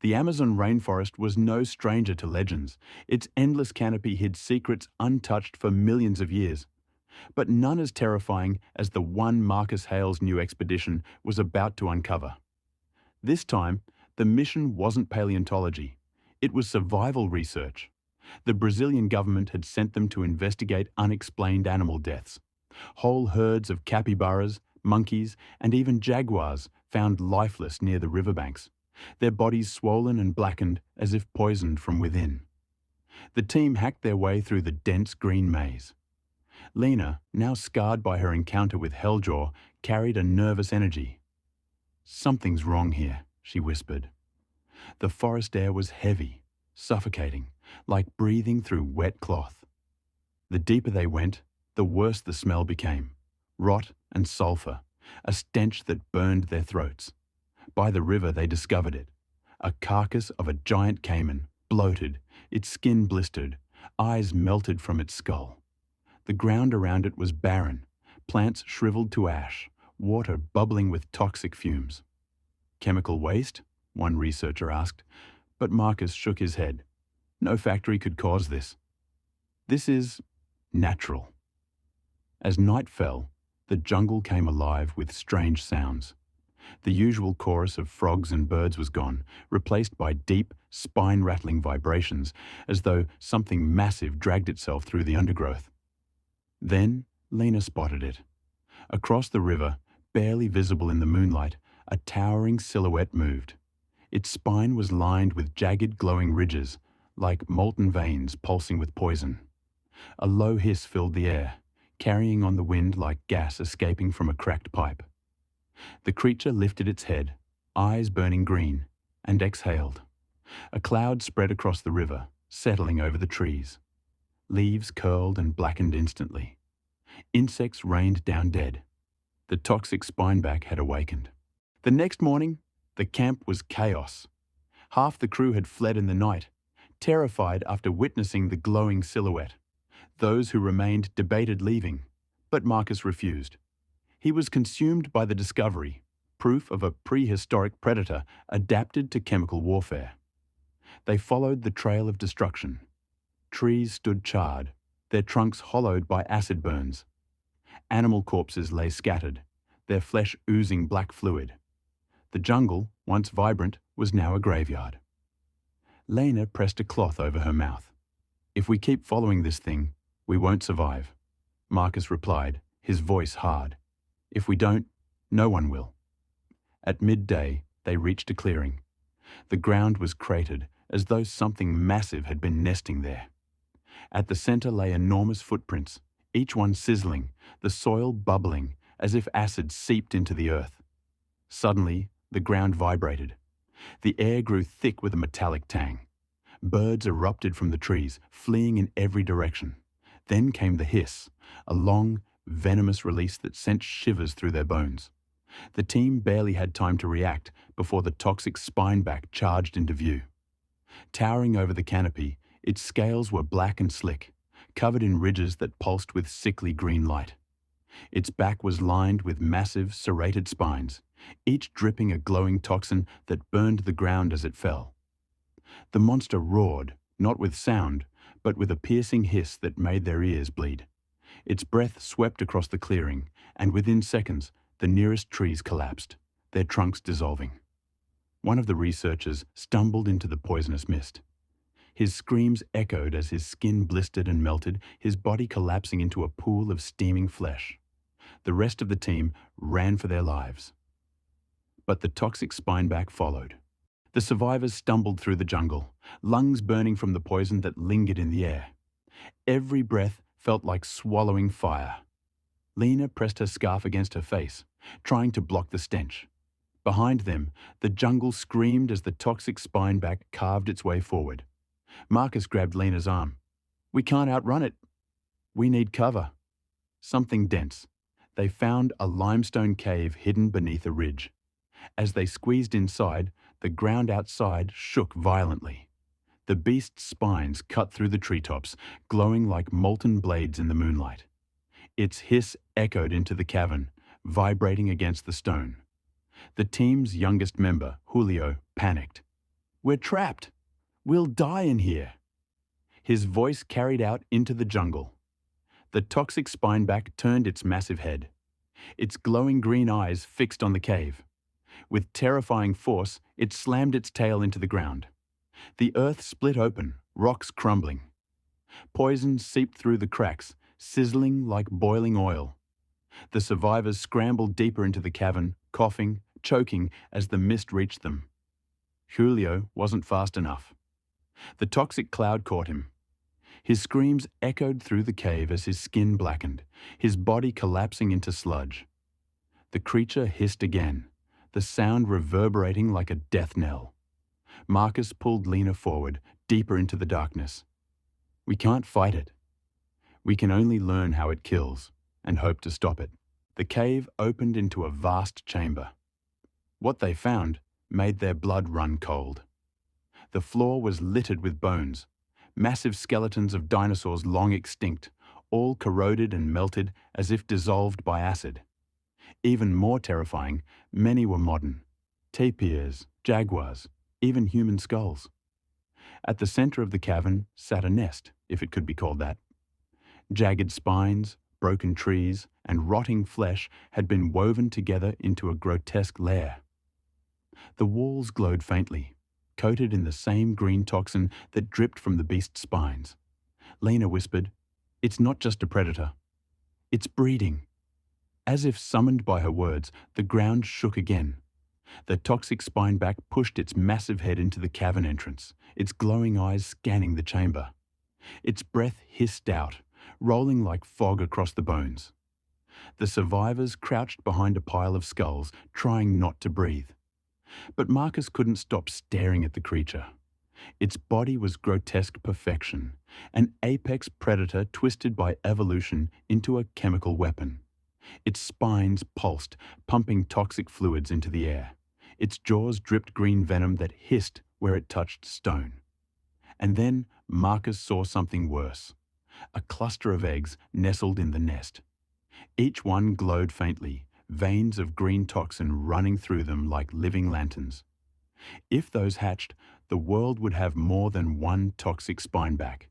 The Amazon rainforest was no stranger to legends. Its endless canopy hid secrets untouched for millions of years. But none as terrifying as the one Marcus Hale's new expedition was about to uncover. This time, the mission wasn't paleontology. It was survival research. The Brazilian government had sent them to investigate unexplained animal deaths. Whole herds of capybaras, monkeys, and even jaguars found lifeless near the riverbanks, their bodies swollen and blackened as if poisoned from within. The team hacked their way through the dense green maze. Lena, now scarred by her encounter with Helljaw, carried a nervous energy. "Something's wrong here," she whispered. The forest air was heavy, suffocating, like breathing through wet cloth. The deeper they went, the worse the smell became. Rot and sulfur, a stench that burned their throats. By the river they discovered it. A carcass of a giant caiman, bloated, its skin blistered, eyes melted from its skull. The ground around it was barren, plants shriveled to ash, water bubbling with toxic fumes. "Chemical waste?" one researcher asked, but Marcus shook his head. "No factory could cause this. This is natural." As night fell, the jungle came alive with strange sounds. The usual chorus of frogs and birds was gone, replaced by deep, spine-rattling vibrations, as though something massive dragged itself through the undergrowth. Then Lena spotted it. Across the river, barely visible in the moonlight, a towering silhouette moved. Its spine was lined with jagged glowing ridges, like molten veins pulsing with poison. A low hiss filled the air, carrying on the wind like gas escaping from a cracked pipe. The creature lifted its head, eyes burning green, and exhaled. A cloud spread across the river, settling over the trees. Leaves curled and blackened instantly. Insects rained down dead. The toxic Spineback had awakened. The next morning, the camp was chaos. Half the crew had fled in the night, terrified after witnessing the glowing silhouette. Those who remained debated leaving, but Marcus refused. He was consumed by the discovery, proof of a prehistoric predator adapted to chemical warfare. They followed the trail of destruction. Trees stood charred, their trunks hollowed by acid burns. Animal corpses lay scattered, their flesh oozing black fluid. The jungle, once vibrant, was now a graveyard. Lena pressed a cloth over her mouth. "If we keep following this thing, we won't survive," Marcus replied, his voice hard. "If we don't, no one will." At midday, they reached a clearing. The ground was cratered, as though something massive had been nesting there. At the center lay enormous footprints, each one sizzling, the soil bubbling, as if acid seeped into the earth. Suddenly, the ground vibrated. The air grew thick with a metallic tang. Birds erupted from the trees, fleeing in every direction. Then came the hiss, a long, venomous release that sent shivers through their bones. The team barely had time to react before the toxic Spineback charged into view. Towering over the canopy, its scales were black and slick, covered in ridges that pulsed with sickly green light. Its back was lined with massive, serrated spines, each dripping a glowing toxin that burned the ground as it fell. The monster roared, not with sound, but with a piercing hiss that made their ears bleed. Its breath swept across the clearing, and within seconds, the nearest trees collapsed, their trunks dissolving. One of the researchers stumbled into the poisonous mist. His screams echoed as his skin blistered and melted, his body collapsing into a pool of steaming flesh. The rest of the team ran for their lives. But the toxic Spineback followed. The survivors stumbled through the jungle, lungs burning from the poison that lingered in the air. Every breath felt like swallowing fire. Lena pressed her scarf against her face, trying to block the stench. Behind them, the jungle screamed as the toxic Spineback carved its way forward. Marcus grabbed Lena's arm. "We can't outrun it. We need cover." Something dense. They found a limestone cave hidden beneath a ridge. As they squeezed inside, the ground outside shook violently. The beast's spines cut through the treetops, glowing like molten blades in the moonlight. Its hiss echoed into the cavern, vibrating against the stone. The team's youngest member, Julio, panicked. We're trapped. We'll die in here. His voice carried out into the jungle. The toxic spineback turned its massive head, its glowing green eyes fixed on the cave. With terrifying force, it slammed its tail into the ground. The earth split open, rocks crumbling. Poison seeped through the cracks, sizzling like boiling oil. The survivors scrambled deeper into the cavern, coughing, choking as the mist reached them. Julio wasn't fast enough. The toxic cloud caught him. His screams echoed through the cave as his skin blackened, his body collapsing into sludge. The creature hissed again, the sound reverberating like a death knell. Marcus pulled Lena forward, deeper into the darkness. We can't fight it. We can only learn how it kills and hope to stop it. The cave opened into a vast chamber. What they found made their blood run cold. The floor was littered with bones, massive skeletons of dinosaurs long extinct, all corroded and melted as if dissolved by acid. Even more terrifying, many were modern. Tapirs, jaguars, even human skulls. At the center of the cavern sat a nest, if it could be called that. Jagged spines, broken trees, and rotting flesh had been woven together into a grotesque lair. The walls glowed faintly, coated in the same green toxin that dripped from the beast's spines. Lena whispered, "It's not just a predator. It's breeding." As if summoned by her words, the ground shook again. The toxic spineback pushed its massive head into the cavern entrance, its glowing eyes scanning the chamber. Its breath hissed out, rolling like fog across the bones. The survivors crouched behind a pile of skulls, trying not to breathe. But Marcus couldn't stop staring at the creature. Its body was grotesque perfection, an apex predator twisted by evolution into a chemical weapon. Its spines pulsed, pumping toxic fluids into the air. Its jaws dripped green venom that hissed where it touched stone. And then Marcus saw something worse. A cluster of eggs nestled in the nest. Each one glowed faintly, veins of green toxin running through them like living lanterns. If those hatched, the world would have more than one toxic spineback.